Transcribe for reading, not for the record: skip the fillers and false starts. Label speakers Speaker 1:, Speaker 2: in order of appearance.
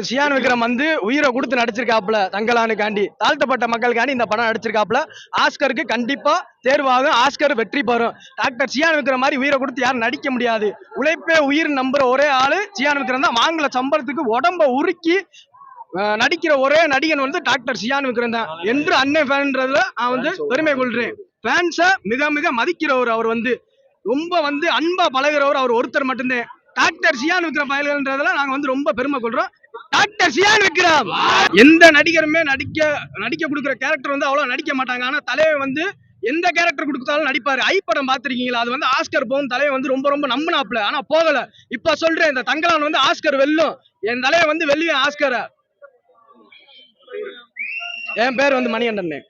Speaker 1: Doctor Chiyaan Vikram வந்து உயிரை கொடுத்து நடிச்சிருக்காப்புல. தங்கலானுக்காண்டி, தாழ்த்தப்பட்ட மக்களுக்காண்டி இந்த படம் நடிச்சிருக்காப்புல. ஆஸ்கருக்கு கண்டிப்பா தேர்வாகும், ஆஸ்கர் வெற்றி பெறும். டாக்டர் சியான் விக்ரம் மாதிரி உயிரை கொடுத்து யாரும் நடிக்க முடியாது. உழைப்பே உயிர் நம்புற ஒரே ஆளு சியான் விக்ரம் தான். வாங்கல சம்பளத்துக்கு உடம்ப உருக்கி நடிக்கிற ஒரே நடிகன் வந்து டாக்டர் சியான் விக்ரம் தான் என்று அன்னை ஃபேன்றதுல நான் வந்து பெருமை கொள்றேன். ஃபேன்ஸை மிக மிக மதிக்கிறவர். அவர் வந்து ரொம்ப வந்து அன்பா பழகிறவர் அவர் ஒருத்தர் மட்டும்தான். டாக்டர் சியான் விக்ரம் பயல்கள்ன்றதுல நாங்க வந்து ரொம்ப பெருமை கொள்றோம். டாக்டர் சியான் விக்ரம் எந்த நடிகருமே நடிக்க கொடுக்குற கேரக்டர் வந்து அவ்வளவு நடிக்க மாட்டாங்க. ஆனா தலைவர் வந்து எந்த கேரக்டர் கொடுத்தாலும் நடிப்பாரு. ஐ படம் பாத்திருக்கீங்களா? அது வந்து ஆஸ்கர் போகும் தலைவர் வந்து ரொம்ப ரொம்ப நம்பினாப்ல. ஆனா போகல. இப்ப சொல்றேன், இந்த தங்கலான் வந்து ஆஸ்கர் வெல்லும். என் தலைவர் வந்து வெல்லுவேன் ஆஸ்கரை. என் பேர் வந்து மணிகண்டன்.